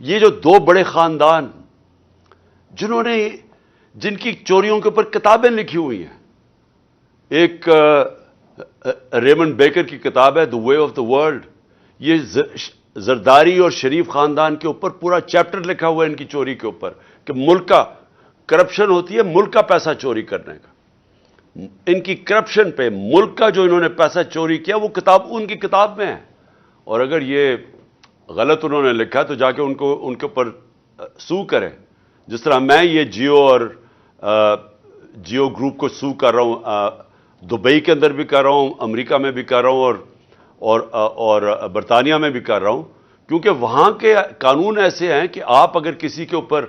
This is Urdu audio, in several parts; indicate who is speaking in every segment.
Speaker 1: یہ جو دو بڑے خاندان جنہوں نے جن کی چوریوں کے اوپر کتابیں لکھی ہوئی ہیں، ایک ریمنڈ بیکر کی کتاب ہے دی وے آف دا ورلڈ، یہ زرداری اور شریف خاندان کے اوپر پورا چیپٹر لکھا ہوا ہے ان کی چوری کے اوپر کہ ملک کا کرپشن ہوتی ہے ملک کا پیسہ چوری کرنے کا. ان کی کرپشن پہ ملک کا جو انہوں نے پیسہ چوری کیا وہ کتاب ان کی کتاب میں ہے. اور اگر یہ غلط انہوں نے لکھا تو جا کے ان کے اوپر سو کریں، جس طرح میں یہ جیو گروپ کو سو کر رہا ہوں، دبئی کے اندر بھی کر رہا ہوں، امریکہ میں بھی کر رہا ہوں، اور برطانیہ میں بھی کر رہا ہوں، کیونکہ وہاں کے قانون ایسے ہیں کہ آپ اگر کسی کے اوپر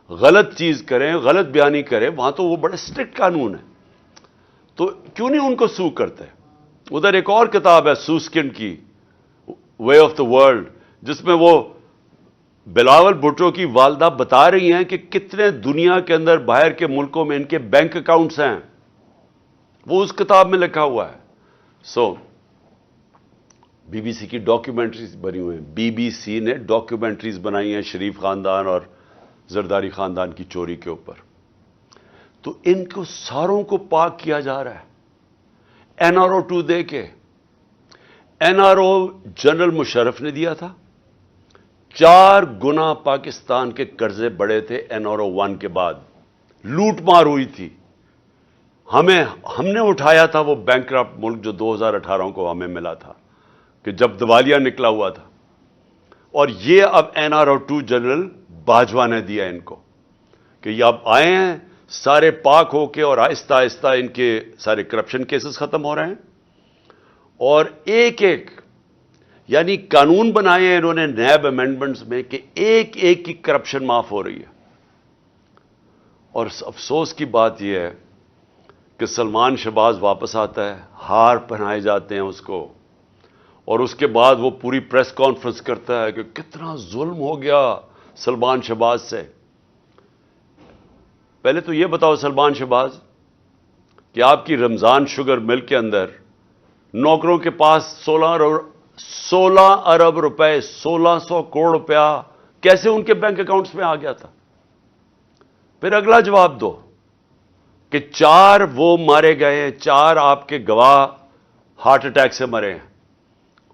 Speaker 1: غلط چیز کریں، غلط بیانی کریں، وہاں تو وہ بڑے اسٹرکٹ قانون ہیں. تو کیوں نہیں ان کو سو کرتے؟ ادھر ایک اور کتاب ہے سوسکن کی وے آف دا ورلڈ، جس میں وہ بلاول بھٹو کی والدہ بتا رہی ہیں کہ کتنے دنیا کے اندر باہر کے ملکوں میں ان کے بینک اکاؤنٹس ہیں، وہ اس کتاب میں لکھا ہوا ہے. بی بی سی کی ڈاکیومنٹریز بنی ہوئی ہیں، بی بی سی نے ڈاکیومنٹریز بنائی ہیں شریف خاندان اور زرداری خاندان کی چوری کے اوپر. تو ان کو ساروں کو پاک کیا جا رہا ہے این آر او 2 دے کے. N R O general Musharraf نے دیا تھا، 4 گنا پاکستان کے قرضے بڑے تھے این آر او 1 کے بعد، لوٹ مار ہوئی تھی. ہم نے اٹھایا تھا وہ بینکرپٹ ملک جو 2018 کو ہمیں ملا تھا کہ جب دیوالیہ نکلا ہوا تھا. اور یہ اب N R O 2 general Bajwa نے دیا ان کو کہ یہ اب آئے ہیں سارے پاک ہو کے، اور آہستہ آہستہ ان کے سارے کرپشن کیسز ختم ہو رہے ہیں. اور ایک یعنی قانون بنائے ہیں انہوں نے نیب امینڈمنٹس میں کہ ایک کی کرپشن معاف ہو رہی ہے. اور افسوس کی بات یہ ہے کہ سلمان شہباز واپس آتا ہے، ہار پہنائے جاتے ہیں اس کو، اور اس کے بعد وہ پوری پریس کانفرنس کرتا ہے کہ کتنا ظلم ہو گیا سلمان شہباز سے. پہلے تو یہ بتاؤ سلمان شہباز کہ آپ کی رمضان شوگر مل کے اندر نوکروں کے پاس 16 ارب روپے 1600 کروڑ روپیہ کیسے ان کے بینک اکاؤنٹس میں آ گیا تھا؟ پھر اگلا جواب دو کہ 4 وہ مارے گئے ہیں، 4 آپ کے گواہ ہارٹ اٹیک سے مرے ہیں،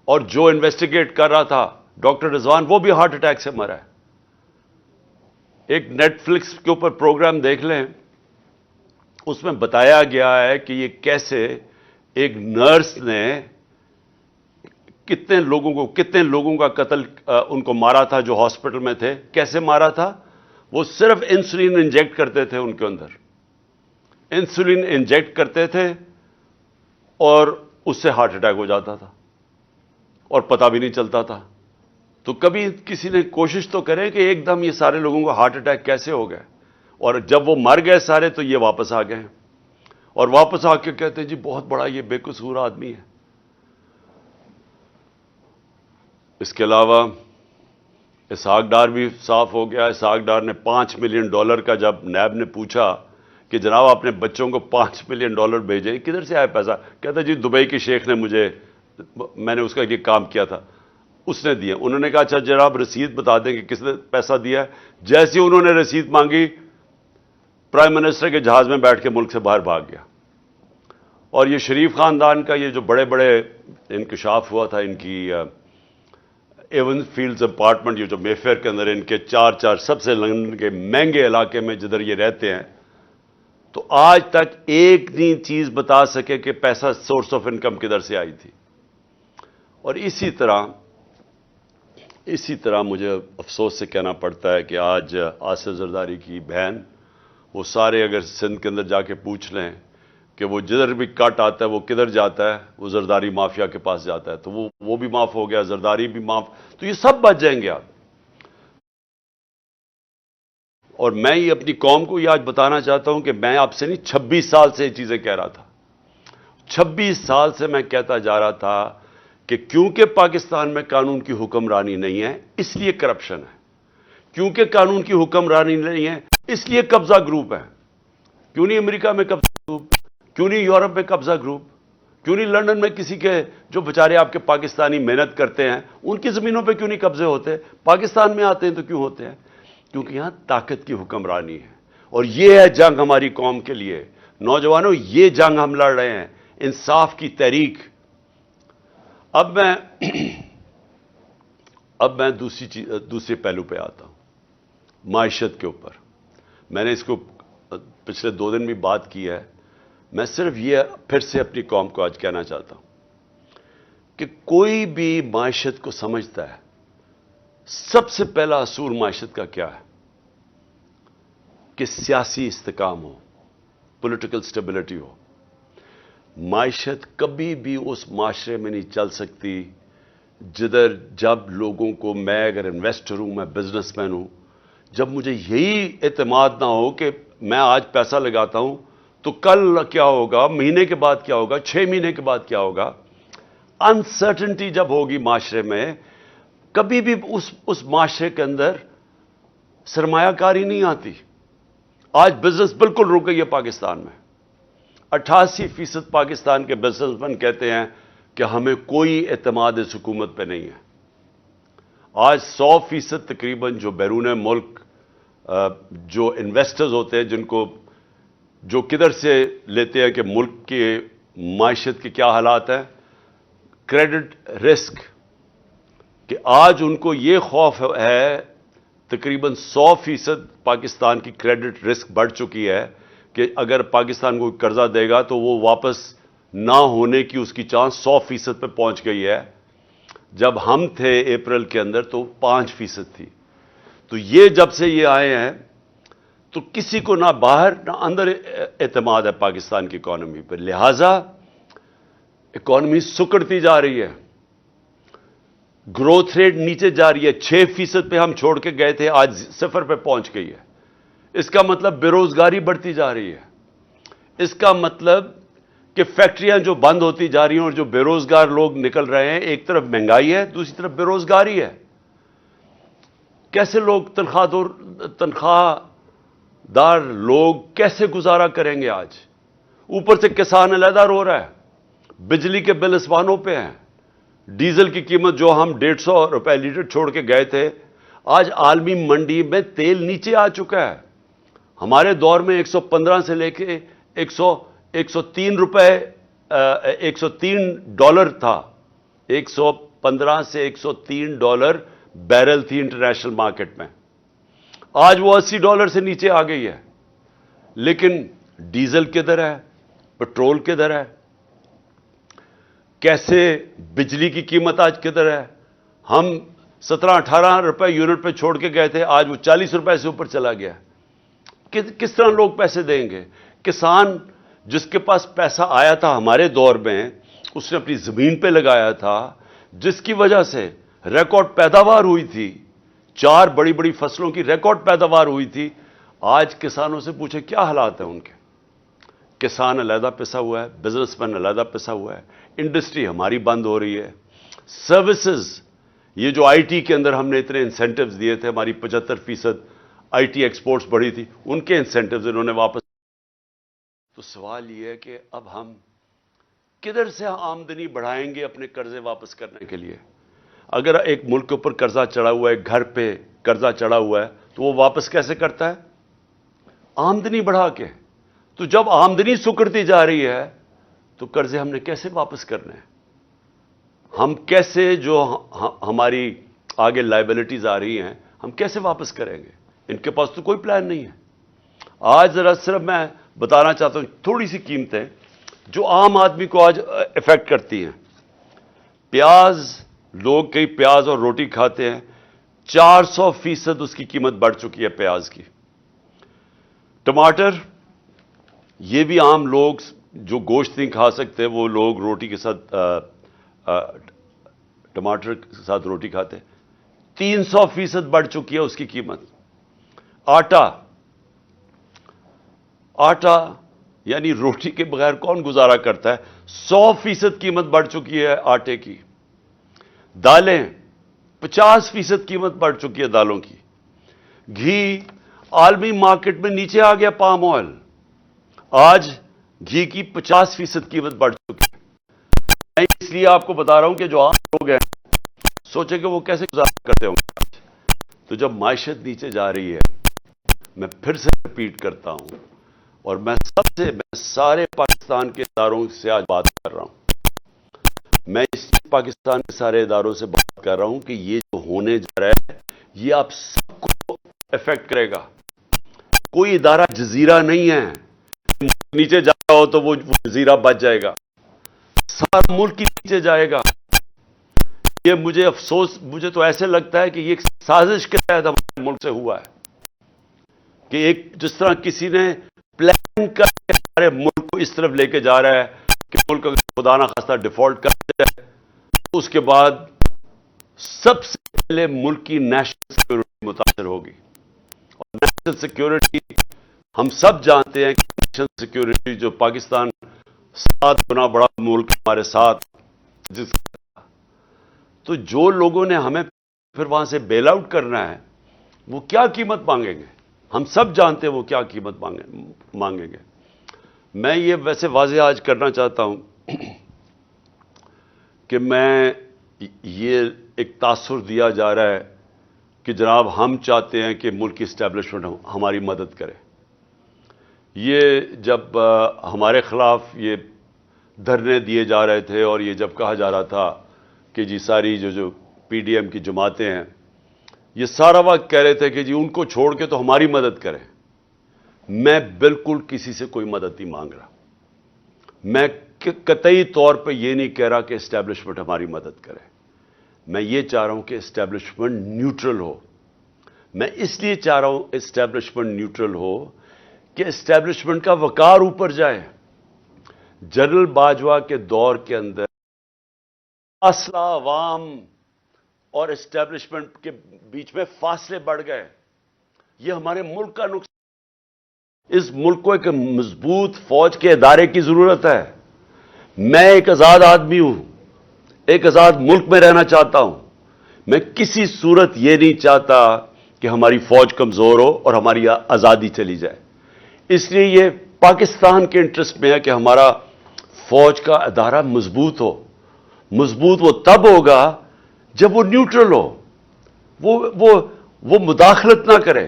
Speaker 1: اور جو انویسٹیگیٹ کر رہا تھا ڈاکٹر رضوان وہ بھی ہارٹ اٹیک سے مرا ہے. ایک نیٹ فلکس کے اوپر پروگرام دیکھ لیں، اس میں بتایا گیا ہے کہ یہ کیسے ایک نرس نے کتنے لوگوں کا قتل ان کو مارا تھا جو ہاسپٹل میں تھے. کیسے مارا تھا؟ وہ صرف انسولین انجیکٹ کرتے تھے، ان کے اندر انسولین انجیکٹ کرتے تھے اور اس سے ہارٹ اٹیک ہو جاتا تھا اور پتہ بھی نہیں چلتا تھا. تو کبھی کسی نے کوشش تو کرے کہ ایک دم یہ سارے لوگوں کو ہارٹ اٹیک کیسے ہو گئے، اور جب وہ مر گئے سارے تو یہ واپس آ گئے، اور واپس آ کے کہتے ہیں جی بہت بڑا یہ بے قصور آدمی ہے. اس کے علاوہ اسحاق ڈار بھی صاف ہو گیا. اسحاق ڈار نے $5 ملین کا جب نیب نے پوچھا کہ جناب آپ نے بچوں کو $5 ملین بھیجے، کدھر سے آیا پیسہ؟ کہتا جی دبئی کے شیخ نے میں نے اس کا یہ کام کیا تھا، اس نے دیا. انہوں نے کہا اچھا جناب رسید بتا دیں کہ کس نے پیسہ دیا ہے. جیسے انہوں نے رسید مانگی، پرائم منسٹر کے جہاز میں بیٹھ کے ملک سے باہر بھاگ گیا. اور یہ شریف خاندان کا یہ جو بڑے انکشاف ہوا تھا، ان کی ایون فیلڈز اپارٹمنٹ یہ جو مے فیئر کے اندر ان کے 4 سب سے لندن کے مہنگے علاقے میں جدھر یہ رہتے ہیں، تو آج تک ایک نہیں چیز بتا سکے کہ پیسہ سورس آف انکم کدھر سے آئی تھی. اور اسی طرح مجھے افسوس سے کہنا پڑتا ہے کہ آج آصف زرداری کی بہن، وہ سارے اگر سندھ کے اندر جا کے پوچھ لیں کہ وہ جدھر بھی کٹ آتا ہے وہ کدھر جاتا ہے، وہ زرداری مافیا کے پاس جاتا ہے. تو وہ بھی معاف ہو گیا، زرداری بھی معاف، تو یہ سب بچ جائیں گے آپ. اور میں یہ اپنی قوم کو یہ آج بتانا چاہتا ہوں کہ میں آپ سے نہیں 26 سال سے یہ چیزیں کہہ رہا تھا. 26 سال سے میں کہتا جا رہا تھا کہ کیونکہ پاکستان میں قانون کی حکمرانی نہیں ہے اس لیے کرپشن ہے، کیونکہ قانون کی حکمرانی نہیں ہے اس لیے قبضہ گروپ ہے. کیوں نہیں امریکہ میں قبضہ گروپ؟ کیوں نہیں یورپ میں قبضہ گروپ؟ کیوں نہیں لندن میں کسی کے جو بیچارے آپ کے پاکستانی محنت کرتے ہیں ان کی زمینوں پہ کیوں نہیں قبضے ہوتے؟ پاکستان میں آتے ہیں تو کیوں ہوتے ہیں؟ کیونکہ یہاں طاقت کی حکمرانی ہے، اور یہ ہے جنگ ہماری قوم کے لیے۔ نوجوانوں، یہ جنگ ہم لڑ رہے ہیں، انصاف کی تحریک۔ اب میں دوسرے پہلو پہ آتا ہوں، معیشت کے اوپر۔ میں نے اس کو پچھلے 2 دن بھی بات کی ہے۔ میں صرف یہ پھر سے اپنی قوم کو آج کہنا چاہتا ہوں کہ کوئی بھی معیشت کو سمجھتا ہے، سب سے پہلا اصول معیشت کا کیا ہے؟ کہ سیاسی استحکام ہو، پولیٹیکل سٹیبلٹی ہو۔ معیشت کبھی بھی اس معاشرے میں نہیں چل سکتی جدھر جب لوگوں کو، میں اگر انویسٹر ہوں، میں بزنس مین ہوں، جب مجھے یہی اعتماد نہ ہو کہ میں آج پیسہ لگاتا ہوں تو کل کیا ہوگا، مہینے کے بعد کیا ہوگا، 6 مہینے کے بعد کیا ہوگا۔ انسرٹنٹی جب ہوگی معاشرے میں، کبھی بھی اس معاشرے کے اندر سرمایہ کاری نہیں آتی۔ آج بزنس بالکل رک گئی ہے پاکستان میں۔ 88% پاکستان کے بزنس مین کہتے ہیں کہ ہمیں کوئی اعتماد اس حکومت پہ نہیں ہے۔ آج 100% تقریباً جو بیرون ملک جو انویسٹرز ہوتے ہیں، جو کدھر سے لیتے ہیں کہ ملک کے معیشت کے کیا حالات ہیں، کریڈٹ رسک، کہ آج ان کو یہ خوف ہے، تقریباً 100% پاکستان کی کریڈٹ رسک بڑھ چکی ہے کہ اگر پاکستان کو قرضہ دے گا تو وہ واپس نہ ہونے کی اس کی چانس 100% پہ پہنچ گئی ہے۔ جب ہم تھے اپریل کے اندر تو 5% تھی۔ تو یہ جب سے یہ آئے ہیں تو کسی کو نہ باہر نہ اندر اعتماد ہے پاکستان کی اکانومی پر، لہذا اکانومی سکڑتی جا رہی ہے، گروتھ ریٹ نیچے جا رہی ہے۔ 6% پہ ہم چھوڑ کے گئے تھے، آج 0 پہ پہنچ گئی ہے۔ اس کا مطلب بے روزگاری بڑھتی جا رہی ہے۔ اس کا مطلب کہ فیکٹریاں جو بند ہوتی جا رہی ہیں اور جو بے روزگار لوگ نکل رہے ہیں، ایک طرف مہنگائی ہے، دوسری طرف بے روزگاری ہے۔ کیسے لوگ تنخواہ دار لوگ کیسے گزارا کریں گے آج؟ اوپر سے کسان علیحدہ رو رہا ہے، بجلی کے بل اسمانوں پہ ہیں، ڈیزل کی قیمت جو ہم 150 روپے لیٹر چھوڑ کے گئے تھے، آج عالمی منڈی میں تیل نیچے آ چکا ہے۔ ہمارے دور میں 115 سے لے کے 103 روپے $103 تھا، 115 سے $103 بیرل تھی انٹرنیشنل مارکیٹ میں۔ آج وہ $80 سے نیچے آ گئی ہے۔ لیکن ڈیزل کدھر ہے؟ پٹرول کدھر ہے؟ کیسے بجلی کی قیمت آج کدھر ہے؟ ہم 17-18 روپے یونٹ پہ چھوڑ کے گئے تھے، آج وہ 40 روپے سے اوپر چلا گیا۔ کس طرح لوگ پیسے دیں گے؟ کسان جس کے پاس پیسہ آیا تھا ہمارے دور میں، اس نے اپنی زمین پہ لگایا تھا، جس کی وجہ سے ریکارڈ پیداوار ہوئی تھی، 4 بڑی بڑی فصلوں کی ریکارڈ پیداوار ہوئی تھی۔ آج کسانوں سے پوچھے کیا حالات ہیں ان کے؟ کسان علیحدہ پسا ہوا ہے، بزنس مین علیحدہ پسا ہوا ہے، انڈسٹری ہماری بند ہو رہی ہے، سروسز، یہ جو آئی ٹی کے اندر ہم نے اتنے انسینٹیوز دیے تھے، ہماری 75% آئی ٹی ایکسپورٹس بڑھی تھی، ان کے انسینٹیوز انہوں نے واپس۔ تو سوال یہ ہے کہ اب ہم کدھر سے آمدنی بڑھائیں گے اپنے قرضے واپس کرنے کے لیے؟ اگر ایک ملک کے اوپر قرضہ چڑھا ہوا ہے، گھر پہ قرضہ چڑھا ہوا ہے، تو وہ واپس کیسے کرتا ہے؟ آمدنی بڑھا کے۔ تو جب آمدنی سکڑتی جا رہی ہے تو قرضے ہم نے کیسے واپس کرنے ہیں؟ ہم کیسے، جو ہماری آگے لائبلٹیز آ رہی ہیں، ہم کیسے واپس کریں گے؟ ان کے پاس تو کوئی پلان نہیں ہے۔ آج ذرا صرف میں بتانا چاہتا ہوں تھوڑی سی قیمتیں جو عام آدمی کو آج افیکٹ کرتی ہیں۔ پیاز، لوگ کئی پیاز اور روٹی کھاتے ہیں، 400% اس کی قیمت بڑھ چکی ہے پیاز کی۔ ٹماٹر، یہ بھی عام لوگ جو گوشت نہیں کھا سکتے، وہ لوگ روٹی کے ساتھ ٹماٹر کے ساتھ روٹی کھاتے، 300% بڑھ چکی ہے اس کی قیمت۔ آٹا یعنی روٹی کے بغیر کون گزارا کرتا ہے؟ 100% قیمت بڑھ چکی ہے آٹے کی۔ دالیں، 50% قیمت بڑھ چکی ہے دالوں کی۔ گھی، عالمی مارکیٹ میں نیچے آ گیا پام آئل، آج گھی کی 50% قیمت بڑھ چکی ہے۔ اس لیے آپ کو بتا رہا ہوں کہ جو عام لوگ ہیں سوچیں کہ وہ کیسے گزارا کرتے ہوں گے. تو جب معیشت نیچے جا رہی ہے، میں پھر سے ریپیٹ کرتا ہوں، اور میں سارے پاکستان کے اداروں سے آج بات کر رہا ہوں، میں اس پاکستان کے سارے اداروں سے بات کر رہا ہوں کہ یہ جو ہونے جا رہا ہے یہ آپ سب کو افیکٹ کرے گا. کوئی ادارہ جزیرہ نہیں ہے، نیچے جا رہا ہو تو وہ جزیرہ بچ جائے گا، سارا ملک ہی نیچے جائے گا. یہ مجھے افسوس، مجھے تو ایسے لگتا ہے کہ یہ ایک سازش کے تحت ہمارے ملک سے ہوا ہے، کہ ایک جس طرح کسی نے پلان کر کے ہمارے ملک کو اس طرف لے کے جا رہا ہے کہ ملک اگر خدا نخواستہ ڈیفالٹ کر جائے تو اس کے بعد سب سے پہلے ملک کی نیشنل سیکورٹی متاثر ہوگی. اور نیشنل سیکورٹی ہم سب جانتے ہیں کہ نیشنل سیکورٹی جو پاکستان 7 گنا بڑا ملک ہمارے ساتھ، تو جو لوگوں نے ہمیں پھر وہاں سے بیل آؤٹ کرنا ہے وہ کیا قیمت مانگیں گے؟ ہم سب جانتے ہیں وہ کیا قیمت مانگیں گے. میں یہ ویسے واضح آج کرنا چاہتا ہوں کہ میں یہ ایک تاثر دیا جا رہا ہے کہ جناب ہم چاہتے ہیں کہ ملک کی اسٹیبلشمنٹ ہماری مدد کرے. یہ جب ہمارے خلاف یہ دھرنے دیے جا رہے تھے اور یہ جب کہا جا رہا تھا کہ جی ساری جو پی ڈی ایم کی جماعتیں ہیں یہ سارا وقت کہہ رہے تھے کہ جی ان کو چھوڑ کے تو ہماری مدد کریں، میں بالکل کسی سے کوئی مدد نہیں مانگ رہا. میں قطعی طور پہ یہ نہیں کہہ رہا کہ اسٹیبلشمنٹ ہماری مدد کرے. میں یہ چاہ رہا ہوں کہ اسٹیبلشمنٹ نیوٹرل ہو. میں اس لیے چاہ رہا ہوں اسٹیبلشمنٹ نیوٹرل ہو کہ اسٹیبلشمنٹ کا وقار اوپر جائے. جنرل باجوہ کے دور کے اندر فاصلہ عوام اور اسٹیبلشمنٹ کے بیچ میں فاصلے بڑھ گئے. یہ ہمارے ملک کا نقصان. اس ملک کو ایک مضبوط فوج کے ادارے کی ضرورت ہے. میں ایک آزاد آدمی ہوں، ایک آزاد ملک میں رہنا چاہتا ہوں. میں کسی صورت یہ نہیں چاہتا کہ ہماری فوج کمزور ہو اور ہماری آزادی چلی جائے. اس لیے یہ پاکستان کے انٹرسٹ میں ہے کہ ہمارا فوج کا ادارہ مضبوط ہو. مضبوط وہ تب ہوگا جب وہ نیوٹرل ہو، وہ مداخلت نہ کرے.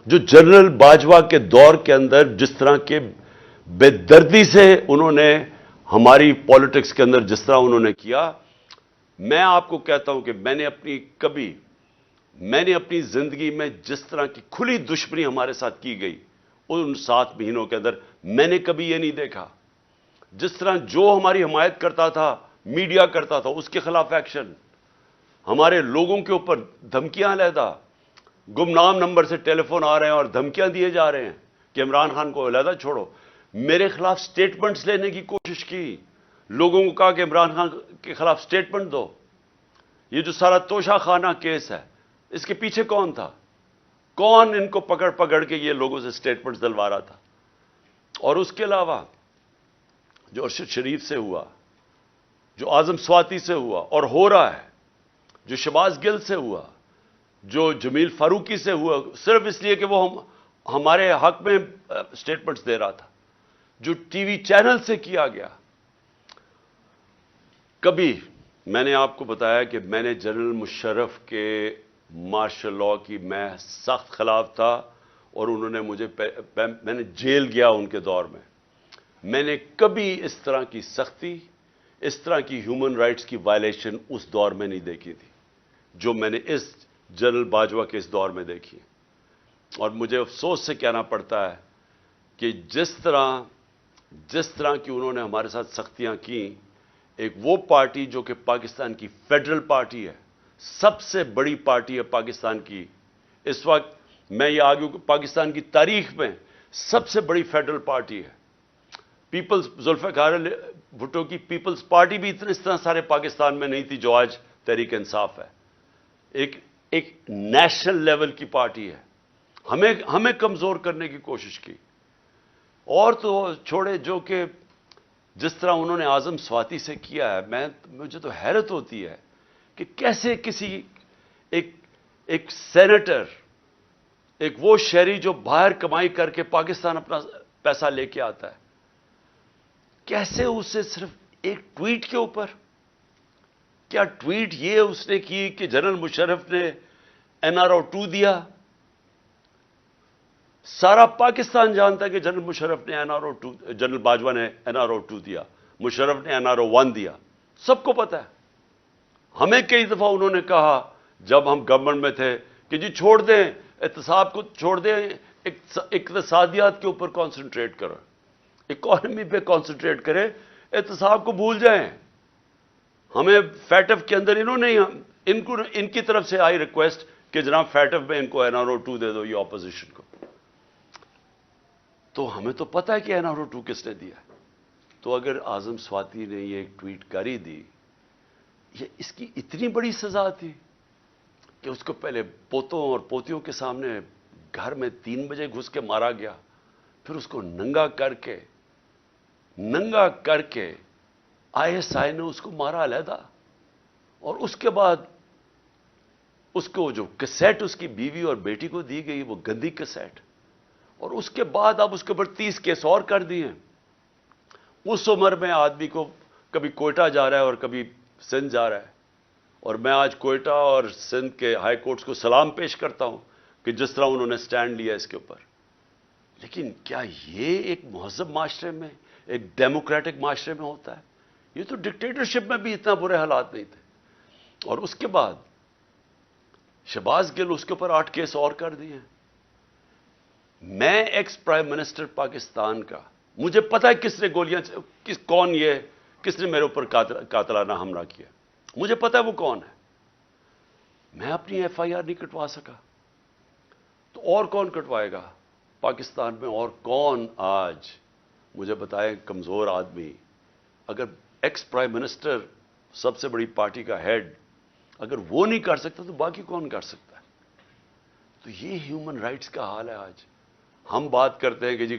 Speaker 1: جو جنرل باجوہ کے دور کے اندر جس طرح کے بے دردی سے انہوں نے ہماری پالیٹکس کے اندر جس طرح انہوں نے کیا، میں آپ کو کہتا ہوں کہ میں نے اپنی زندگی میں جس طرح کی کھلی دشمنی ہمارے ساتھ کی گئی ان 7 مہینوں کے اندر میں نے کبھی یہ نہیں دیکھا. جس طرح جو ہماری حمایت کرتا تھا، میڈیا کرتا تھا، اس کے خلاف ایکشن، ہمارے لوگوں کے اوپر دھمکیاں علیحدہ، گمنام نمبر سے ٹیلی فون آ رہے ہیں اور دھمکیاں دیے جا رہے ہیں کہ عمران خان کو علیحدہ چھوڑو. میرے خلاف سٹیٹمنٹس لینے کی کوشش کی، لوگوں کو کہا کہ عمران خان کے خلاف سٹیٹمنٹ دو. یہ جو سارا توشہ خانہ کیس ہے اس کے پیچھے کون تھا؟ کون ان کو پکڑ کے یہ لوگوں سے سٹیٹمنٹس دلوا رہا تھا؟ اور اس کے علاوہ جو ارشد شریف سے ہوا، جو اعظم سواتی سے ہوا اور ہو رہا ہے، جو شہباز گل سے ہوا، جو جمیل فاروقی سے ہوا صرف اس لیے کہ وہ ہمارے حق میں سٹیٹمنٹس دے رہا تھا، جو ٹی وی چینل سے کیا گیا. کبھی میں نے آپ کو بتایا کہ میں نے جنرل مشرف کے مارشل لاء کی میں سخت خلاف تھا اور انہوں نے میں نے جیل گیا ان کے دور میں. میں نے کبھی اس طرح کی سختی، اس طرح کی ہیومن رائٹس کی وائلیشن اس دور میں نہیں دیکھی تھی جو میں نے اس جنرل باجوہ کے اس دور میں دیکھی. اور مجھے افسوس سے کہنا پڑتا ہے کہ جس طرح کی انہوں نے ہمارے ساتھ سختیاں کی، ایک وہ پارٹی جو کہ پاکستان کی فیڈرل پارٹی ہے، سب سے بڑی پارٹی ہے پاکستان کی اس وقت، میں یہ آگے پاکستان کی تاریخ میں سب سے بڑی فیڈرل پارٹی ہے. ذوالفقار بھٹو کی پیپلز پارٹی بھی اس طرح سارے پاکستان میں نہیں تھی جو آج تحریک انصاف ہے. ایک نیشنل لیول کی پارٹی ہے. ہمیں کمزور کرنے کی کوشش کی. اور تو چھوڑے جو کہ جس طرح انہوں نے اعظم سواتی سے کیا ہے، مجھے تو حیرت ہوتی ہے کہ کیسے کسی ایک سینیٹر، ایک وہ شہری جو باہر کمائی کر کے پاکستان اپنا پیسہ لے کے آتا ہے، کیسے اسے صرف ایک ٹویٹ کے اوپر کیا ٹویٹ یہ اس نے کی کہ جنرل مشرف نے NRO 2 دیا؟ سارا پاکستان جانتا ہے کہ جنرل مشرف نے NRO 2، جنرل باجوہ نے NRO 2 دیا، مشرف نے NRO 1 دیا، سب کو پتا ہے۔ ہمیں کئی دفعہ انہوں نے کہا جب ہم گورنمنٹ میں تھے کہ جی چھوڑ دیں، احتساب کو چھوڑ دیں، اقتصادیات کے اوپر کانسنٹریٹ کرو، اکانومی پہ کانسنٹریٹ کریں، احتساب کو بھول جائیں۔ ہمیں فیٹف کے اندر انہوں نے ان کی طرف سے آئی ریکویسٹ کہ جناب فیٹف میں ان کو NRO 2 دے دو، یہ اپوزیشن کو۔ تو ہمیں تو پتا ہے کہ NRO 2 کس نے دیا ہے۔ تو اگر اعظم سواتی نے یہ ایک ٹویٹ کر ہی دی، یہ اس کی اتنی بڑی سزا تھی کہ اس کو پہلے پوتوں اور پوتیوں کے سامنے گھر میں 3 بجے گھس کے مارا گیا، پھر اس کو ننگا کر کے ISI نے اس کو مارا علیحدہ، اور اس کے بعد اس کو جو کیسٹ اس کی بیوی اور بیٹی کو دی گئی وہ گندی کیسٹ، اور اس کے بعد اب اس کے اوپر 30 کیس اور کر دیے۔ اس عمر میں آدمی کو کبھی کوئٹہ جا رہا ہے اور کبھی سندھ جا رہا ہے، اور میں آج کوئٹہ اور سندھ کے ہائی کورٹس کو سلام پیش کرتا ہوں کہ جس طرح انہوں نے سٹینڈ لیا اس کے اوپر۔ لیکن کیا یہ ایک مہذب معاشرے میں، ایک ڈیموکریٹک معاشرے میں ہوتا ہے؟ یہ تو ڈکٹیٹرشپ میں بھی اتنا برے حالات نہیں تھے۔ اور اس کے بعد شہباز گل، اس کے اوپر 8 کیس اور کر دیے۔ میں ایکس پرائم منسٹر پاکستان کا، مجھے پتا ہے کس نے گولیاں، کون یہ، کس نے میرے اوپر قاتلانہ حملہ کیا، مجھے پتا ہے وہ کون ہے۔ میں اپنی FIR نہیں کٹوا سکا، تو اور کون کٹوائے گا پاکستان میں؟ اور کون آج مجھے بتائے کمزور آدمی، اگر ایکس پرائم منسٹر، سب سے بڑی پارٹی کا ہیڈ، اگر وہ نہیں کر سکتا تو باقی کون کر سکتا ہے؟ تو یہ ہیومن رائٹس کا حال ہے آج۔ ہم بات کرتے ہیں کہ جی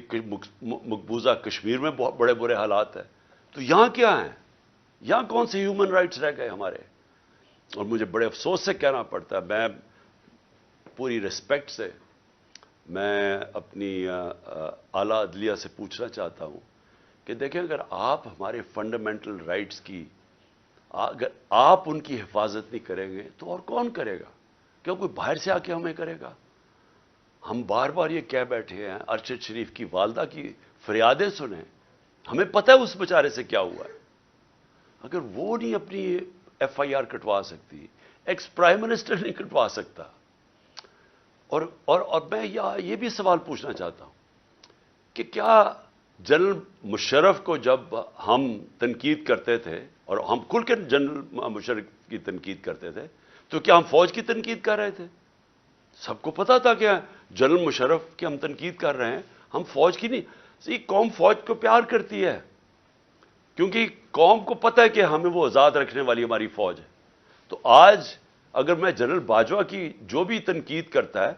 Speaker 1: مقبوضہ کشمیر میں بہت بڑے برے حالات ہیں، تو یہاں کیا ہیں؟ یہاں کون سے ہیومن رائٹس رہ گئے ہمارے؟ اور مجھے بڑے افسوس سے کہنا پڑتا ہے، میں پوری ریسپیکٹ سے میں اپنی اعلیٰ عدلیہ سے پوچھنا چاہتا ہوں کہ دیکھیں، اگر آپ ہمارے فنڈامنٹل رائٹس کی، اگر آپ ان کی حفاظت نہیں کریں گے تو اور کون کرے گا؟ کیا کوئی باہر سے آ کے ہمیں کرے گا؟ ہم بار بار یہ کہہ بیٹھے ہیں، ارشد شریف کی والدہ کی فریادیں سنیں، ہمیں پتہ ہے اس بیچارے سے کیا ہوا ہے۔ اگر وہ نہیں اپنی FIR کٹوا سکتی، ایکس پرائم منسٹر نہیں کٹوا سکتا، اور میں یہ بھی سوال پوچھنا چاہتا ہوں کہ کیا جنرل مشرف کو جب ہم تنقید کرتے تھے، اور ہم کھل کے جنرل مشرف کی تنقید کرتے تھے، تو کیا ہم فوج کی تنقید کر رہے تھے؟ سب کو پتا تھا کہ جنرل مشرف کی ہم تنقید کر رہے ہیں، ہم فوج کی نہیں۔ قوم فوج کو پیار کرتی ہے، کیونکہ قوم کو پتہ ہے کہ ہمیں وہ آزاد رکھنے والی ہماری فوج ہے۔ تو آج اگر میں جنرل باجوہ کی جو بھی تنقید کرتا ہے،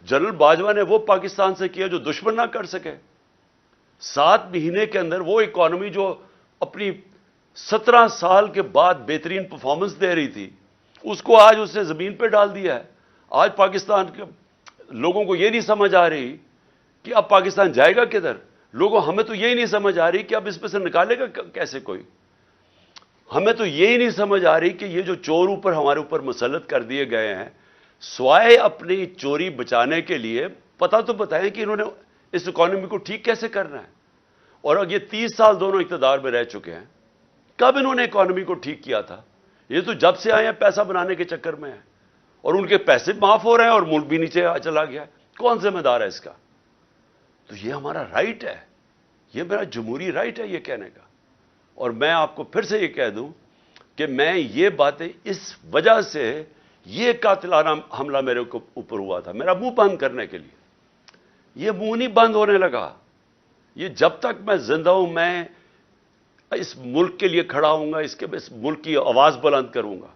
Speaker 1: جنرل باجوہ نے وہ پاکستان سے کیا جو دشمن نہ کر سکے۔ 7 مہینے کے اندر وہ اکانومی جو اپنی 17 سال کے بعد بہترین پرفارمنس دے رہی تھی، اس کو آج اس نے زمین پہ ڈال دیا ہے۔ آج پاکستان کے لوگوں کو یہ نہیں سمجھ آ رہی کہ اب پاکستان جائے گا کدھر۔ ہمیں تو یہی نہیں سمجھ آ رہی کہ اب اس پہ سے نکالے گا کیسے کوئی۔ ہمیں تو یہی نہیں سمجھ آ رہی کہ یہ جو چور اوپر ہمارے اوپر مسلط کر دیے گئے ہیں، سوائے اپنی چوری بچانے کے لیے، پتہ تو بتائیں کہ انہوں نے اس اکانومی کو ٹھیک کیسے کرنا ہے۔ اور اب یہ 30 سال دونوں اقتدار میں رہ چکے ہیں، کب انہوں نے اکانومی کو ٹھیک کیا تھا؟ یہ تو جب سے آئے ہیں پیسہ بنانے کے چکر میں ہیں، اور ان کے پیسے معاف ہو رہے ہیں اور ملک بھی نیچے چلا گیا ہے۔ کون ذمہ دار ہے اس کا؟ تو یہ ہمارا رائٹ ہے، یہ میرا جمہوری رائٹ ہے یہ کہنے کا۔ اور میں آپ کو پھر سے یہ کہہ دوں کہ میں یہ باتیں اس وجہ سے، یہ قاتلانہ حملہ میرے اوپر ہوا تھا میرا منہ بند کرنے کے لیے۔ یہ منہ نہیں بند ہونے لگا، یہ جب تک میں زندہ ہوں میں اس ملک کے لیے کھڑا ہوں گا، اس ملک کی آواز بلند کروں گا۔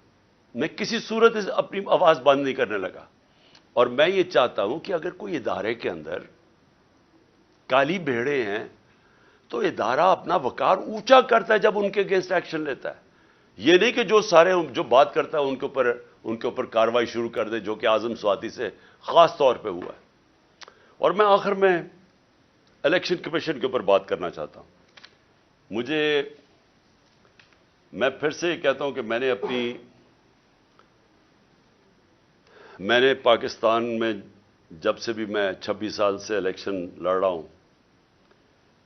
Speaker 1: میں کسی صورت اپنی آواز بند نہیں کرنے لگا۔ اور میں یہ چاہتا ہوں کہ اگر کوئی ادارے کے اندر کالی بھیڑیں ہیں تو ادارہ اپنا وقار اونچا کرتا ہے جب ان کے اگینسٹ ایکشن لیتا ہے۔ یہ نہیں کہ جو بات کرتا ہے ان کے اوپر کارروائی شروع کر دے، جو کہ اعظم سواتی سے خاص طور پہ ہوا ہے۔ اور میں آخر میں الیکشن کمیشن کے اوپر بات کرنا چاہتا ہوں۔ میں پھر سے یہ کہتا ہوں کہ میں نے پاکستان میں جب سے بھی میں 26 سال سے الیکشن لڑ رہا ہوں،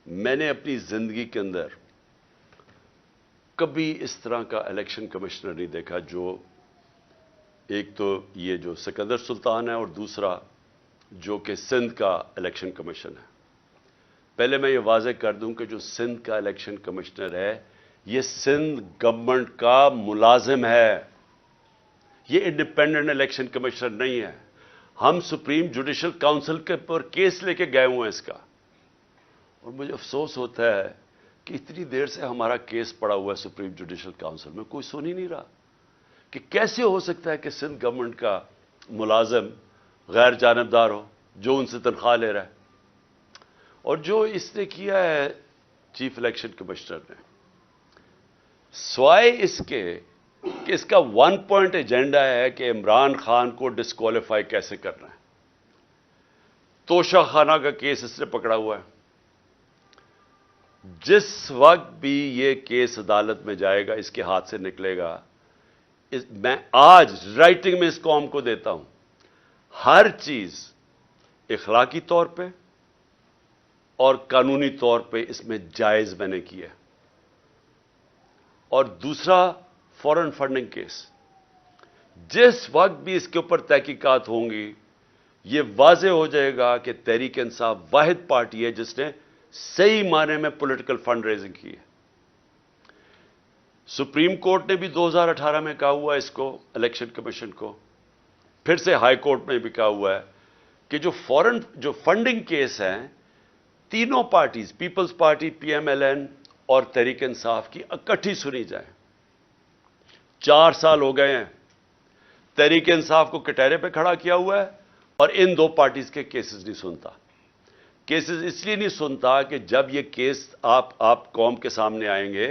Speaker 1: میں نے اپنی زندگی کے اندر کبھی اس طرح کا الیکشن کمشنر نہیں دیکھا، جو ایک تو یہ جو سکندر سلطان ہے اور دوسرا جو کہ سندھ کا الیکشن کمیشن ہے۔ پہلے میں یہ واضح کر دوں کہ جو سندھ کا الیکشن کمشنر ہے یہ سندھ گورنمنٹ کا ملازم ہے، یہ انڈیپینڈنٹ الیکشن کمشنر نہیں ہے۔ ہم سپریم جوڈیشل کاؤنسل کے پر کیس لے کے گئے ہوئے ہیں اس کا، اور مجھے افسوس ہوتا ہے کہ اتنی دیر سے ہمارا کیس پڑا ہوا ہے سپریم جوڈیشل کاؤنسل میں، کوئی سن ہی نہیں رہا کہ کیسے ہو سکتا ہے کہ سندھ گورنمنٹ کا ملازم غیر جانبدار ہو جو ان سے تنخواہ لے رہا ہے۔ اور جو اس نے کیا ہے چیف الیکشن کمشنر نے، سوائے اس کے کہ اس کا 1 پوائنٹ ایجنڈا ہے کہ عمران خان کو ڈسکوالیفائی کیسے کرنا ہے۔ توشہ خانہ کا کیس اس نے پکڑا ہوا ہے۔ جس وقت بھی یہ کیس عدالت میں جائے گا، اس کے ہاتھ سے نکلے گا، میں آج رائٹنگ میں اس قوم کو دیتا ہوں، ہر چیز اخلاقی طور پہ اور قانونی طور پہ اس میں جائز میں نے کی ہے۔ اور دوسرا فورن فنڈنگ کیس، جس وقت بھی اس کے اوپر تحقیقات ہوں گی، یہ واضح ہو جائے گا کہ تحریک انصاف واحد پارٹی ہے جس نے صحیح معنی میں پولیٹیکل فنڈ ریزنگ کی ہے۔ سپریم کورٹ نے بھی 2018 میں کہا ہوا ہے اس کو، الیکشن کمیشن کو، پھر سے ہائی کورٹ میں بھی کہا ہوا ہے کہ جو فنڈنگ کیس ہیں، تینوں parties, Peoples Party, P M L N اور تحریک انصاف کی اکٹھی سنی جائیں۔ 4 سال ہو گئے ہیں، تحریک انصاف کو کٹہرے پہ کھڑا کیا ہوا ہے اور ان دو پارٹیز کے کیسز نہیں سنتا۔ کیسز اس لیے نہیں سنتا کہ جب یہ کیس آپ قوم کے سامنے آئیں گے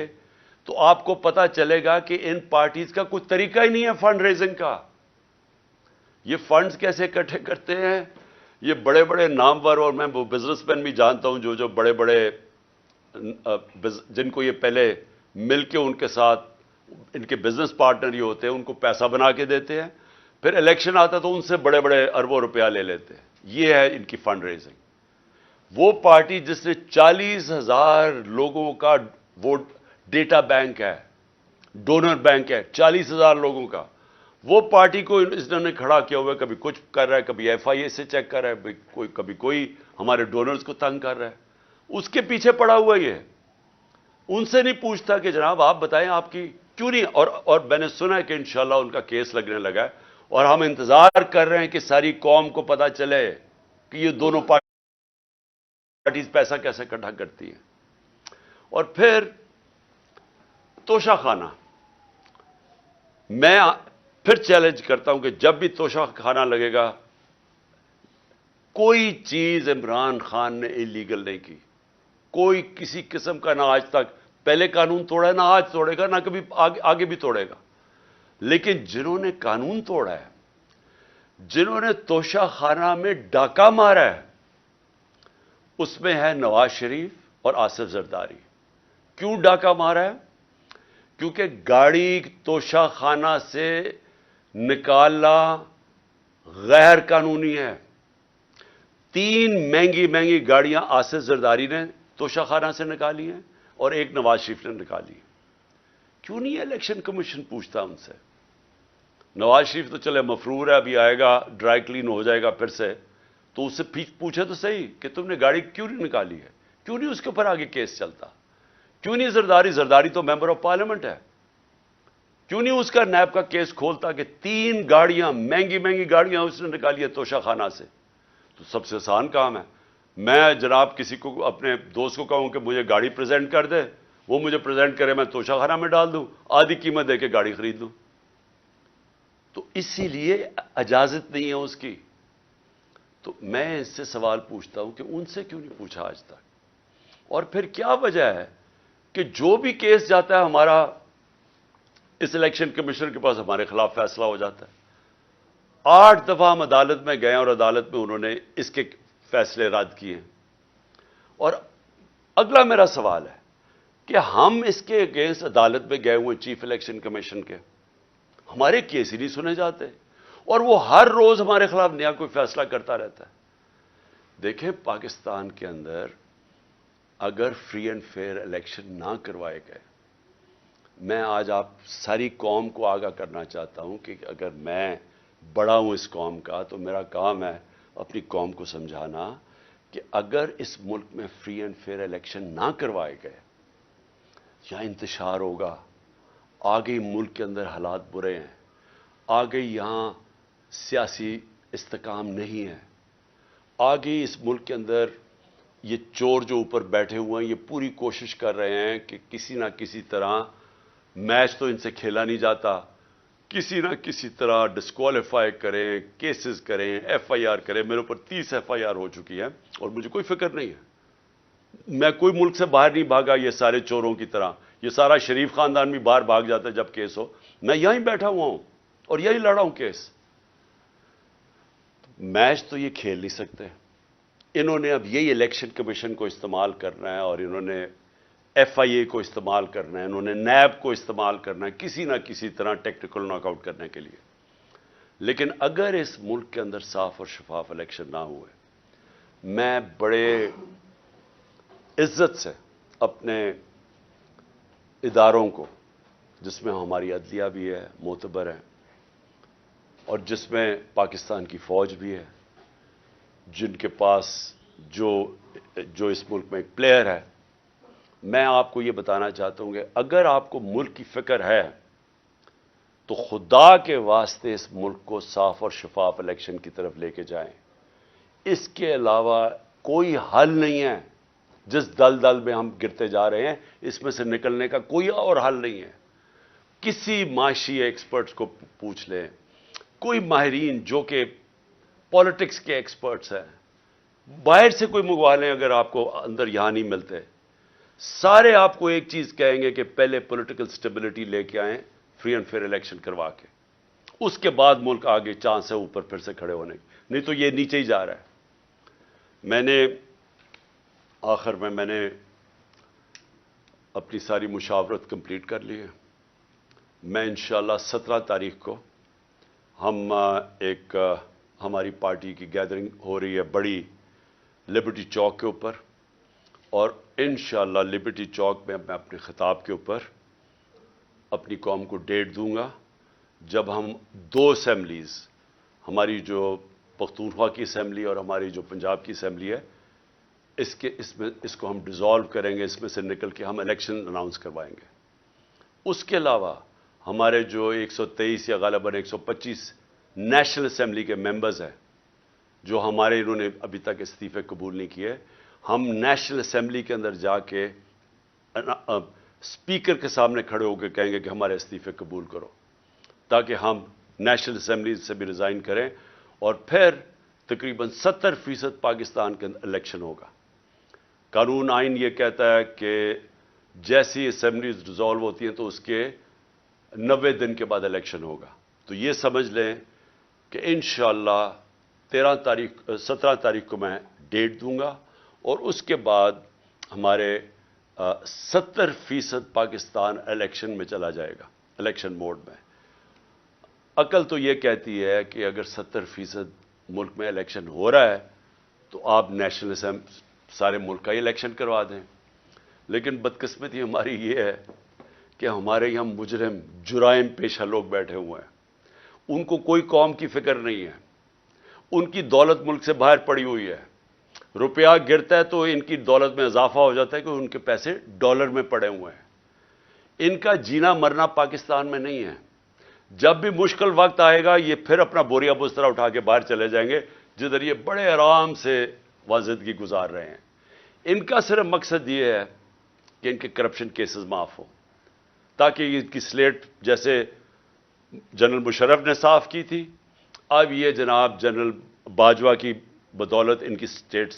Speaker 1: تو آپ کو پتا چلے گا کہ ان پارٹیز کا کوئی طریقہ ہی نہیں ہے فنڈ ریزنگ کا۔ یہ فنڈز کیسے اکٹھے کرتے ہیں، یہ بڑے بڑے نامور، اور میں وہ بزنس مین بھی جانتا ہوں جو بڑے بڑے جن کو یہ پہلے مل کے ان کے ساتھ ان کے بزنس پارٹنر ہی ہوتے ہیں، ان کو پیسہ بنا کے دیتے ہیں، پھر الیکشن آتا تو ان سے بڑے بڑے اربوں روپیہ لے لیتے ہیں۔ یہ ہے ان کی فنڈ ریزنگ۔ وہ پارٹی جس نے 40,000 لوگوں کا ووٹ ڈیٹا بینک ہے، ڈونر بینک ہے 40,000 لوگوں کا، وہ پارٹی کو اس نے کھڑا کیا ہوا ہے، کبھی کچھ کر رہا ہے، کبھی ایف آئی اے سے چیک کر رہا ہے، کبھی کوئی ہمارے ڈونرز کو تنگ کر رہا ہے، اس کے پیچھے پڑا ہوا یہ۔ ان سے نہیں پوچھتا کہ جناب آپ بتائیں آپ کی کیوں نہیں، اور میں نے سنا ہے کہ انشاءاللہ ان کا کیس لگنے لگا ہے، اور ہم انتظار کر رہے ہیں کہ ساری قوم کو پتا چلے کہ یہ دونوں پارٹیز پیسہ کیسے اکٹھا کرتی ہیں۔ اور پھر توشہ خانہ، میں پھر چیلنج کرتا ہوں کہ جب بھی توشہ خانہ لگے گا، کوئی چیز عمران خان نے اللیگل نہیں کی، کوئی کسی قسم کا، نہ آج تک پہلے قانون توڑا ہے، نہ آج توڑے گا، نہ کبھی آگے بھی توڑے گا۔ لیکن جنہوں نے قانون توڑا ہے، جنہوں نے توشہ خانہ میں ڈاکہ مارا ہے، اس میں ہے نواز شریف اور آصف زرداری۔ کیوں ڈاکہ مارا ہے؟ کیونکہ گاڑی توشہ خانہ سے نکالنا غیر قانونی ہے۔ 3 مہنگی گاڑیاں آصف زرداری نے توشہ خانہ سے نکالی ہیں اور 1 نواز شریف نے نکالی ہے۔ کیوں نہیں الیکشن کمیشن پوچھتا ان سے؟ نواز شریف تو چلے مفرور ہے، ابھی آئے گا، ڈرائی کلین ہو جائے گا پھر سے، تو اس سے پوچھے تو صحیح کہ تم نے گاڑی کیوں نہیں نکالی ہے، کیوں نہیں اس کے اوپر آگے کیس چلتا؟ کیوں نہیں زرداری تو ممبر آف پارلیمنٹ ہے، کیوں نہیں اس کا نیب کا کیس کھولتا کہ 3 گاڑیاں مہنگی گاڑیاں اس نے نکالی ہے توشہ خانہ سے؟ تو سب سے آسان کام ہے، میں جناب کسی کو اپنے دوست کو کہوں کہ مجھے گاڑی پریزنٹ کر دے، وہ مجھے پریزنٹ کرے، میں توشہ خانہ میں ڈال دوں، آدھی قیمت دے کے گاڑی خرید لوں۔ تو اسی لیے اجازت نہیں ہے اس کی۔ تو میں اس سے سوال پوچھتا ہوں کہ ان سے کیوں نہیں پوچھا آج تک؟ اور پھر کیا وجہ ہے کہ جو بھی کیس جاتا ہے ہمارا اس الیکشن کمیشن کے پاس، ہمارے خلاف فیصلہ ہو جاتا ہے؟ 8 دفعہ ہم عدالت میں گئے اور عدالت میں انہوں نے اس کے فیصلے رد کیے ہیں۔ اور اگلا میرا سوال ہے کہ ہم اس کے اگینسٹ عدالت میں گئے ہوئے چیف الیکشن کمیشن کے، ہمارے کیس ہی نہیں سنے جاتے، اور وہ ہر روز ہمارے خلاف نیا کوئی فیصلہ کرتا رہتا ہے۔ دیکھیں پاکستان کے اندر اگر فری اینڈ فیئر الیکشن نہ کروائے گئے، میں آج آپ ساری قوم کو آگاہ کرنا چاہتا ہوں کہ اگر میں بڑا ہوں اس قوم کا تو میرا کام ہے اپنی قوم کو سمجھانا کہ اگر اس ملک میں فری اینڈ فیئر الیکشن نہ کروائے گئے، یا انتشار ہوگا، آگے ملک کے اندر حالات برے ہیں، آگے یہاں سیاسی استحکام نہیں ہے، آگے اس ملک کے اندر یہ چور جو اوپر بیٹھے ہوئے ہیں یہ پوری کوشش کر رہے ہیں کہ کسی نہ کسی طرح میچ تو ان سے کھیلا نہیں جاتا، کسی نہ کسی طرح ڈسکوالیفائی کریں، کیسز کریں، ایف آئی آر کریں۔ میرے اوپر 30 ایف آئی آر ہو چکی ہے اور مجھے کوئی فکر نہیں ہے، میں کوئی ملک سے باہر نہیں بھاگا یہ سارے چوروں کی طرح، یہ سارا شریف خاندان بھی باہر بھاگ جاتا ہے جب کیس ہو، میں یہیں بیٹھا ہوا ہوں اور یہی لڑا ہوں کیس۔ میچ تو یہ کھیل نہیں سکتے، انہوں نے اب یہی الیکشن کمیشن کو استعمال کرنا ہے اور انہوں نے ایف آئی اے کو استعمال کرنا ہے، انہوں نے نیب کو استعمال کرنا ہے کسی نہ کسی طرح ٹیکٹیکل ناک آؤٹ کرنے کے لیے۔ لیکن اگر اس ملک کے اندر صاف اور شفاف الیکشن نہ ہوئے، میں بڑے عزت سے اپنے اداروں کو، جس میں ہماری عدلیہ بھی ہے، معتبر ہے، اور جس میں پاکستان کی فوج بھی ہے، جن کے پاس جو اس ملک میں ایک پلیئر ہے، میں آپ کو یہ بتانا چاہتا ہوں کہ اگر آپ کو ملک کی فکر ہے تو خدا کے واسطے اس ملک کو صاف اور شفاف الیکشن کی طرف لے کے جائیں۔ اس کے علاوہ کوئی حل نہیں ہے، جس دل میں ہم گرتے جا رہے ہیں اس میں سے نکلنے کا کوئی اور حل نہیں ہے۔ کسی معاشی ایکسپرٹس کو پوچھ لیں، کوئی ماہرین جو کہ پالیٹکس کے ایکسپرٹس ہیں، باہر سے کوئی منگوا لیں اگر آپ کو اندر یہاں نہیں ملتے، سارے آپ کو ایک چیز کہیں گے کہ پہلے پولیٹیکل سٹیبلٹی لے کے آئیں، فری اینڈ فیئر الیکشن کروا کے، اس کے بعد ملک آگے چاند سے اوپر پھر سے کھڑے ہونے کی، نہیں تو یہ نیچے ہی جا رہا ہے۔ میں نے آخر میں نے اپنی ساری مشاورت کمپلیٹ کر لی ہے۔ میں انشاءاللہ 17 تاریخ کو ہم ایک ہماری پارٹی کی گیدرنگ ہو رہی ہے بڑی لبرٹی چوک کے اوپر، اور انشاءاللہ لبرٹی چوک میں میں اپنے خطاب کے اوپر اپنی قوم کو ڈیٹ دوں گا جب ہم 2 اسمبلیز، ہماری جو پختونخوا کی اسمبلی اور ہماری جو پنجاب کی اسمبلی ہے، اس کو ہم ڈیزالو کریں گے، اس میں سے نکل کے ہم الیکشن اناؤنس کروائیں گے۔ اس کے علاوہ ہمارے جو 123 یا غالباً 125 نیشنل اسمبلی کے ممبرز ہیں جو ہمارے انہوں نے ابھی تک استعفے قبول نہیں کیے، ہم نیشنل اسمبلی کے اندر جا کے اسپیکر کے سامنے کھڑے ہو کے کہیں گے کہ ہمارے استعفے قبول کرو، تاکہ ہم نیشنل اسمبلی سے بھی ریزائن کریں، اور پھر تقریباً 70% پاکستان کے اندر الیکشن ہوگا۔ قانون آئین یہ کہتا ہے کہ جیسی اسمبلیز ڈیزالو ہوتی ہیں تو اس کے 90 دن کے بعد الیکشن ہوگا۔ تو یہ سمجھ لیں کہ انشاءاللہ 17 تاریخ کو میں ڈیٹ دوں گا، اور اس کے بعد ہمارے 70% پاکستان الیکشن میں چلا جائے گا، الیکشن موڈ میں۔ عقل تو یہ کہتی ہے کہ اگر 70% ملک میں الیکشن ہو رہا ہے تو آپ نیشنل اسمبلی سارے ملک کا ہی الیکشن کروا دیں، لیکن بدقسمتی ہماری یہ ہے کہ ہمارے یہاں مجرم جرائم پیشہ لوگ بیٹھے ہوئے ہیں، ان کو کوئی قوم کی فکر نہیں ہے، ان کی دولت ملک سے باہر پڑی ہوئی ہے، روپیہ گرتا ہے تو ان کی دولت میں اضافہ ہو جاتا ہے کہ ان کے پیسے ڈالر میں پڑے ہوئے ہیں، ان کا جینا مرنا پاکستان میں نہیں ہے۔ جب بھی مشکل وقت آئے گا یہ پھر اپنا بوریا بستر اٹھا کے باہر چلے جائیں گے، جدھر یہ بڑے آرام سے زندگی گزار رہے ہیں۔ ان کا صرف مقصد یہ ہے کہ ان کے کرپشن کیسز معاف ہوں، تاکہ ان کی سلیٹ جیسے جنرل مشرف نے صاف کی تھی، اب یہ جناب جنرل باجوہ کی بدولت ان کی سلیٹ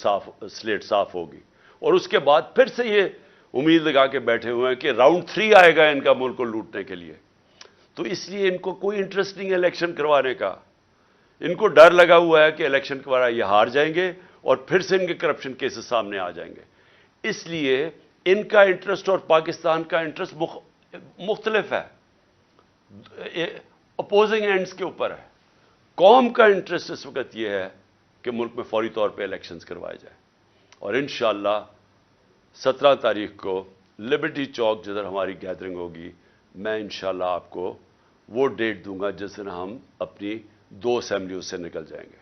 Speaker 1: صاف ہوگی، اور اس کے بعد پھر سے یہ امید لگا کے بیٹھے ہوئے ہیں کہ راؤنڈ 3 آئے گا ان کا ملک کو لوٹنے کے لیے۔ تو اس لیے ان کو کوئی انٹرسٹ نہیں ہے الیکشن کروانے کا، ان کو ڈر لگا ہوا ہے کہ الیکشن کروانا یہ ہار جائیں گے اور پھر سے ان کے کرپشن کیسز سامنے آ جائیں گے۔ اس لیے ان کا انٹرسٹ اور پاکستان کا انٹرسٹ مختلف ہے, اپوزنگ اینڈز کے اوپر ہے. قوم کا انٹرسٹ اس وقت یہ ہے کہ ملک میں فوری طور پہ الیکشنز کروائے جائیں, اور انشاءاللہ 17 تاریخ کو لبرٹی چوک جدھر ہماری گیدرنگ ہوگی, میں انشاءاللہ آپ کو وہ ڈیٹ دوں گا جس دن ہم اپنی 2 اسمبلیوں سے نکل جائیں گے.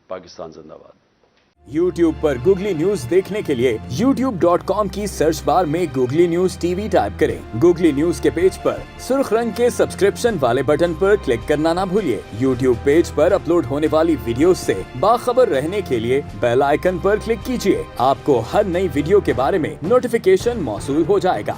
Speaker 1: پاکستان زندہ باد.
Speaker 2: YouTube پر گوگلی نیوز دیکھنے کے لیے youtube.com کی سرچ بار میں googly news T V type کریں. گوگلی نیوز کے پیج پر سرخ رنگ کے سبسکرپشن والے بٹن پر کلک کرنا نہ بھولیے. YouTube پیج پر اپلوڈ ہونے والی ویڈیوز سے باخبر رہنے کے لیے بیل آئیکن پر کلک کیجیے. آپ کو ہر نئی ویڈیو کے بارے میں نوٹیفیکیشن موصول ہو جائے گا.